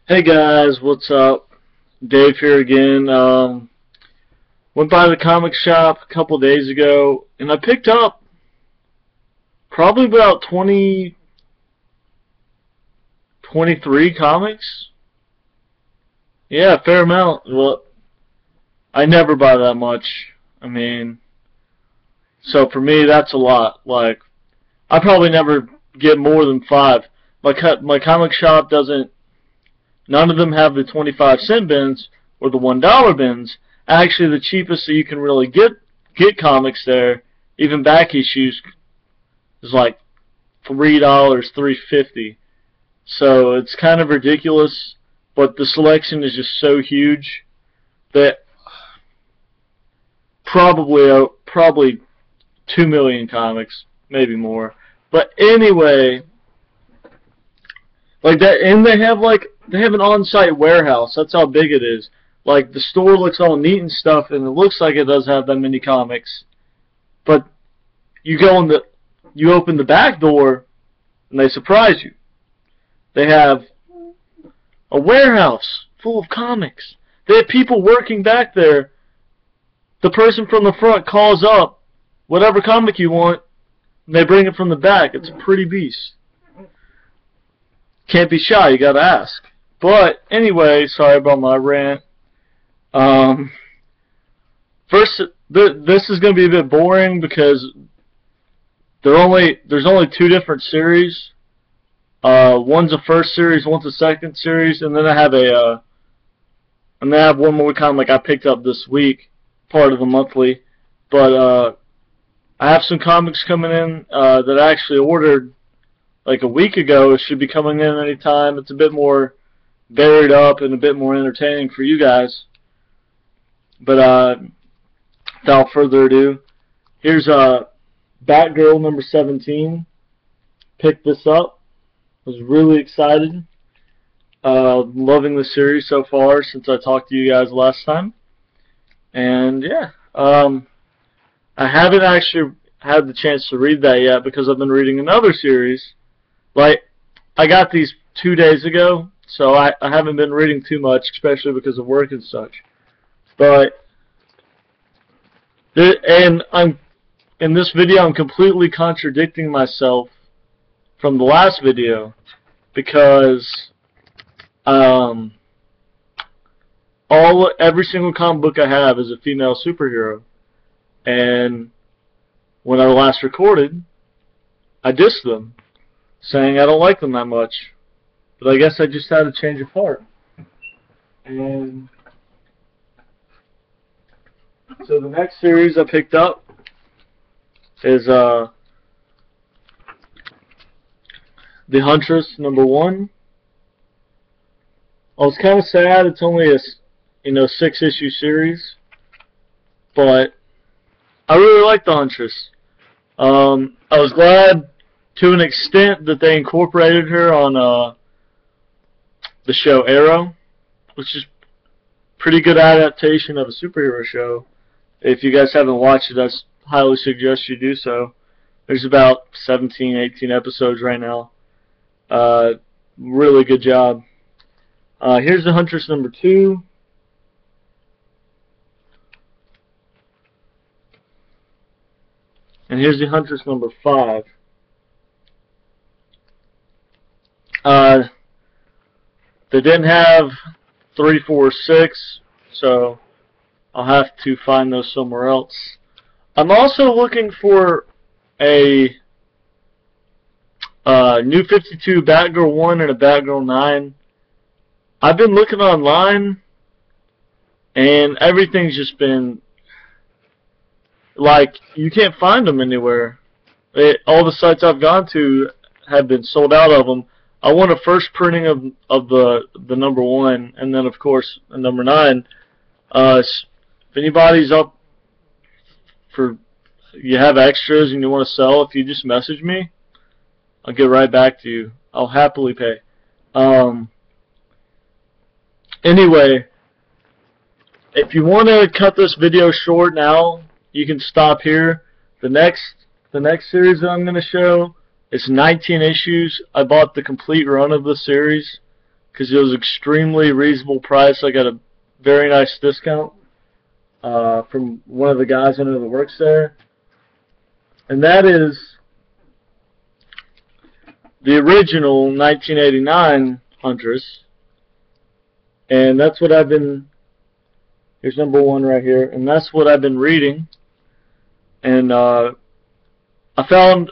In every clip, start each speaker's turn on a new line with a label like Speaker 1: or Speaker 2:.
Speaker 1: Hey guys, what's up? Dave here again. Went by the comic shop a couple days ago, and I picked up probably about 20, 23 comics. Yeah, a fair amount. Well, I never buy that much. I mean, so for me, that's a lot. Like, I probably never get more than 5. My comic shop doesn't. None of them have the 25-cent bins or the $1 bins. Actually, the cheapest that you can really get comics there, even back issues, is like $3, $3.50. So it's kind of ridiculous, but the selection is just so huge that probably 2 million comics, maybe more. But anyway, like that, and they have an on-site warehouse. That's how big it is. Like, the store looks all neat and stuff, and it looks like it does have that many comics. But you open the back door, and they surprise you. They have a warehouse full of comics. They have people working back there. The person from the front calls up whatever comic you want, and they bring it from the back. It's a pretty beast. Can't be shy, you gotta ask. But anyway, sorry about my rant. First, this is gonna be a bit boring because there's only 2 different series. One's a first series, one's a second series, and then I have one more comic I picked up this week, part of the monthly. But I have some comics coming in that I actually ordered like a week ago. It should be coming in anytime. It's a bit more buried up and a bit more entertaining for you guys. But without further ado, here's Batgirl number 17. Picked this up. Was really excited. Loving the series so far since I talked to you guys last time. And yeah, I haven't actually had the chance to read that yet because I've been reading another series. Like, I got these 2 days ago, so I haven't been reading too much, especially because of work and such. But in this video, I'm completely contradicting myself from the last video because every single comic book I have is a female superhero, and when I last recorded, I dissed them, saying I don't like them that much. But I guess I just had a change of heart. And so the next series I picked up is The Huntress number 1. I was kind of sad it's only a 6-issue series, but I really like The Huntress. I was glad to an extent that they incorporated her on the show Arrow, which is pretty good adaptation of a superhero show. If you guys haven't watched it, I highly suggest you do so. There's about 17, 18 episodes right now. Really good job. Here's The Huntress number 2. And here's The Huntress number 5. They didn't have 3, 4, 6, so I'll have to find those somewhere else. I'm also looking for a New 52 Batgirl 1 and a Batgirl 9. I've been looking online, and everything's just been like, you can't find them anywhere. All the sites I've gone to have been sold out of them. I want a first printing of the number 1, and then of course the number 9. If anybody's up for, you have extras and you want to sell, if you just message me, I'll get right back to you. I'll happily pay. Anyway, if you want to cut this video short now, you can stop here. The next series that I'm going to show is 19 issues. I bought the complete run of the series because it was extremely reasonable price. I got a very nice discount from one of the guys I know that works there, and that is the original 1989 Huntress, and that's what I've been. Here's number 1 right here, and that's what I've been reading. And I found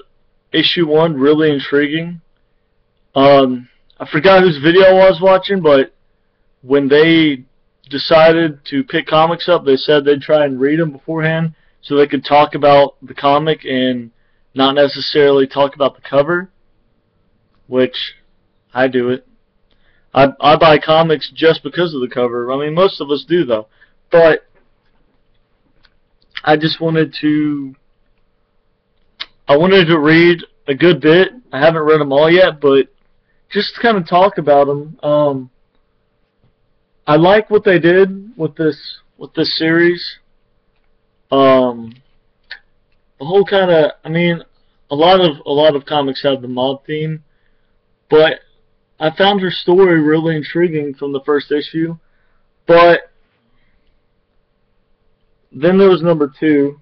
Speaker 1: issue 1 really intriguing. I forgot whose video I was watching, but when they decided to pick comics up, they said they'd try and read them beforehand so they could talk about the comic and not necessarily talk about the cover, which I do it. I buy comics just because of the cover. I mean, most of us do, though. But I just wanted to read a good bit. I haven't read them all yet, but just to kind of talk about them. I like what they did with this series. The whole kind of, I mean, a lot of comics have the mob theme, but I found her story really intriguing from the first issue. But then there was number 2.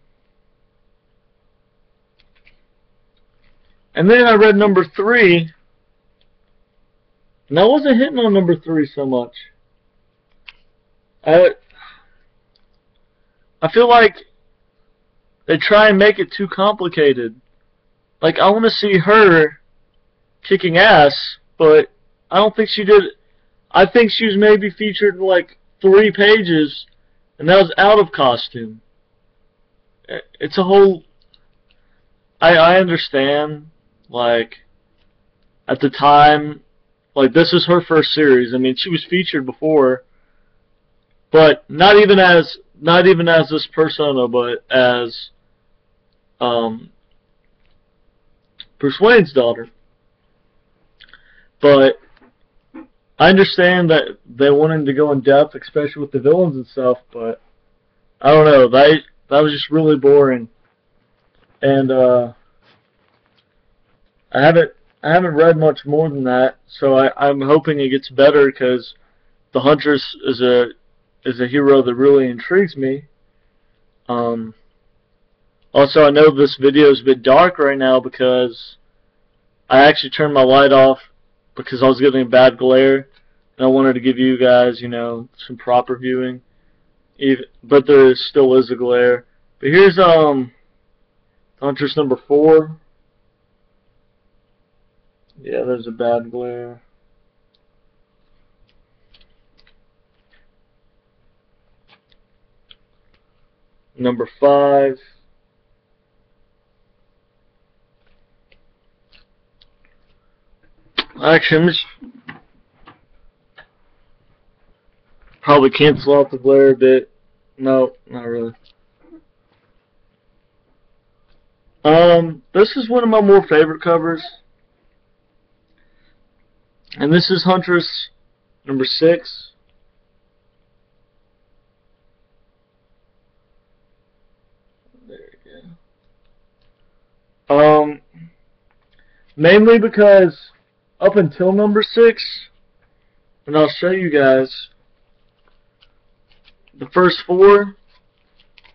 Speaker 1: And then I read number 3. And I wasn't hitting on number 3 so much. I feel like they try and make it too complicated. Like, I want to see her kicking ass, but I don't think she did. I think she was maybe featured in like 3 pages, and that was out of costume. It's a whole... I understand, like, at the time, like, this is her first series. I mean, she was featured before, but not even as this persona, but as Bruce Wayne's daughter. But I understand that they wanted to go in depth, especially with the villains and stuff, but I don't know, that was just really boring. And I haven't read much more than that, so I'm hoping it gets better, because the Huntress is a hero that really intrigues me. Also, I know this video is a bit dark right now because I actually turned my light off because I was getting a bad glare, and I wanted to give you guys, you know, some proper viewing. But there still is a glare. But here's Huntress number 4. Yeah, there's a bad glare. Number 5. Actually, I'm just probably cancel out the glare a bit. No, not really. This is one of my more favorite covers. And this is Huntress number 6. There we go. Mainly because up until number 6, and I'll show you guys, the first 4,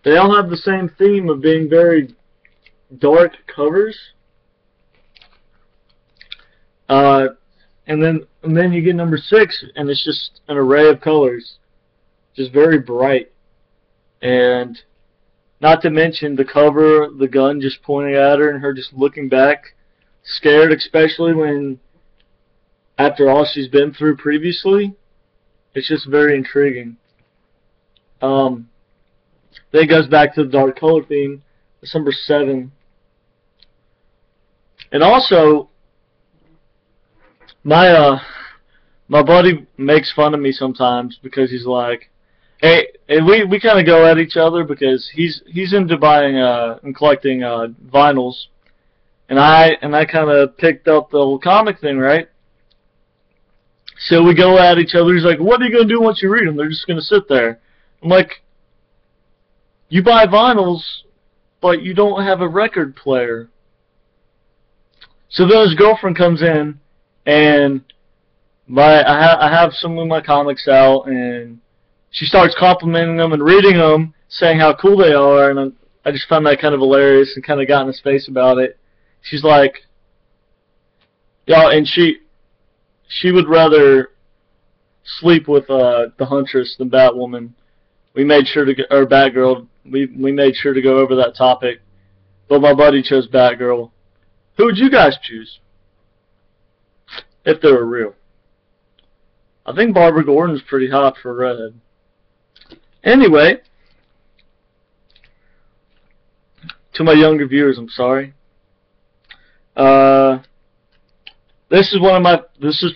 Speaker 1: they all have the same theme of being very dark covers. And then you get number 6, and it's just an array of colors, just very bright. And not to mention the cover, the gun just pointing at her, and her just looking back, scared, especially when, after all she's been through previously. It's just very intriguing. Then it goes back to the dark color theme. It's number 7. And also, my buddy makes fun of me sometimes because he's like, hey, we kind of go at each other because he's into buying and collecting vinyls, and I kind of picked up the whole comic thing, right? So we go at each other. He's like, what are you gonna do once you read them? They're just gonna sit there. I'm like, you buy vinyls, but you don't have a record player. So then his girlfriend comes in, and I have some of my comics out, and she starts complimenting them and reading them, saying how cool they are, and I just found that kind of hilarious and kind of got in his face about it. She's like, yeah, and she would rather sleep with the Huntress than Batwoman. We made sure to get, or Batgirl. We made sure to go over that topic, but my buddy chose Batgirl. Who would you guys choose if they were real? I think Barbara Gordon's pretty hot for a redhead. Anyway, to my younger viewers, I'm sorry. This is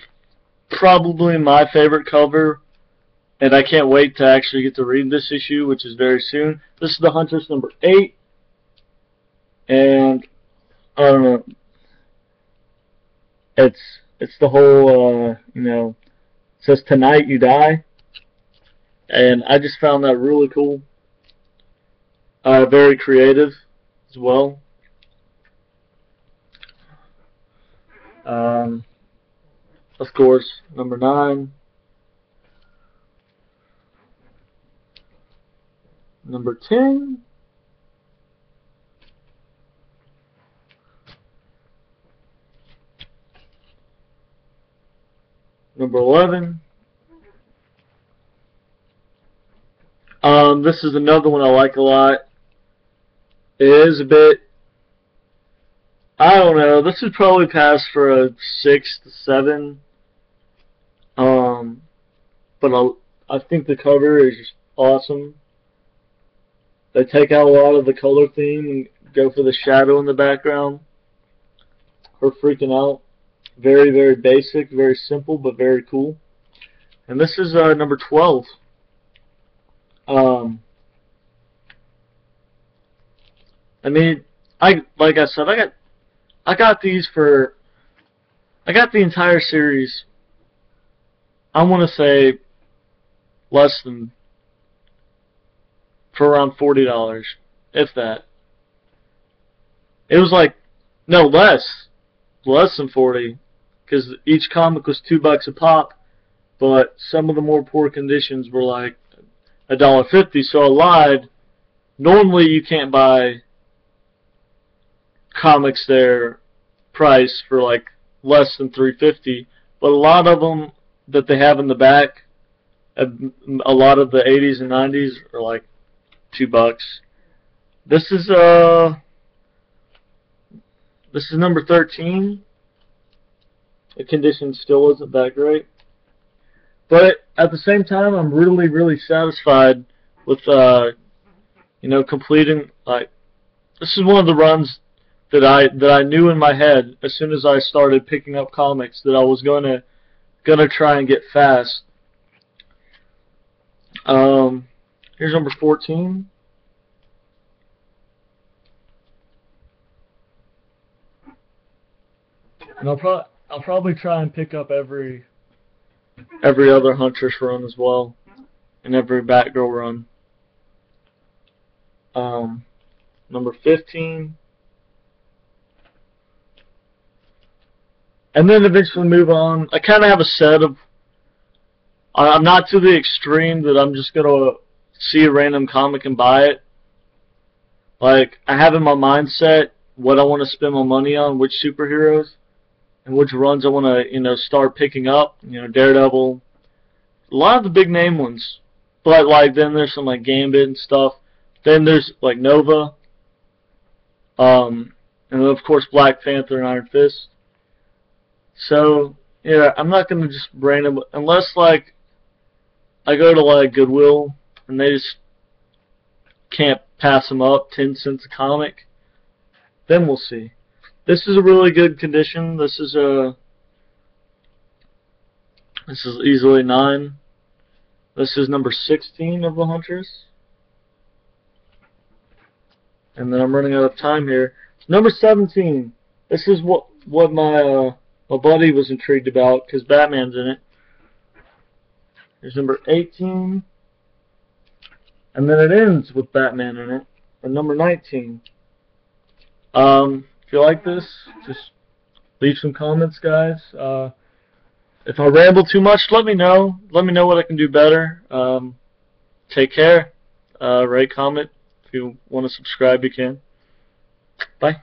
Speaker 1: probably my favorite cover, and I can't wait to actually get to read this issue, which is very soon. This is the Huntress number 8, and I don't know. It's the whole it says tonight you die, and I just found that really cool. Very creative as well. Of course, number 9. Number 10. Number 11. This is another one I like a lot. It is a bit, I don't know, this would probably pass for a 6 to 7. But I think the cover is just awesome. They take out a lot of the color theme and go for the shadow in the background. Her freaking out. Very, very basic, very simple, but very cool. And this is number 12. I mean, like I said, I got these for, I got the entire series, I want to say less than, for around $40, if that. It was like, no, less than 40, because each comic was $2 a pop, but some of the more poor conditions were like $1.50, so I lied. Normally you can't buy comics their price for like less than $3.50, but a lot of them that they have in the back, a lot of the 80s and 90s are like $2. This is number 13. The condition still isn't that great, but at the same time, I'm really, really satisfied with completing. Like, this is one of the runs that I knew in my head as soon as I started picking up comics that I was gonna try and get fast. Here's number 14. And I'll probably try and pick up every other Huntress run as well, and every Batgirl run. Number 15. And then eventually move on. I kind of have a set of, I'm not to the extreme that I'm just going to see a random comic and buy it. Like, I have in my mindset what I want to spend my money on, which superheroes, and which runs I want to, start picking up. Daredevil, a lot of the big name ones. But, like, then there's some, like, Gambit and stuff. Then there's, like, Nova. And then, of course, Black Panther and Iron Fist. So, yeah, I'm not going to just random, unless, like, I go to, like, Goodwill, and they just can't pass them up, 10 cents a comic. Then we'll see. This is a really good condition. This is easily 9. This is number 16 of the Huntress. And then I'm running out of time here. Number 17. This is what my buddy was intrigued about, because Batman's in it. Here's number 18. And then it ends with Batman in it. And number 19. If you like this, just leave some comments, guys. If I ramble too much, let me know. Let me know what I can do better. Take care. Rate, comment. If you want to subscribe, you can. Bye.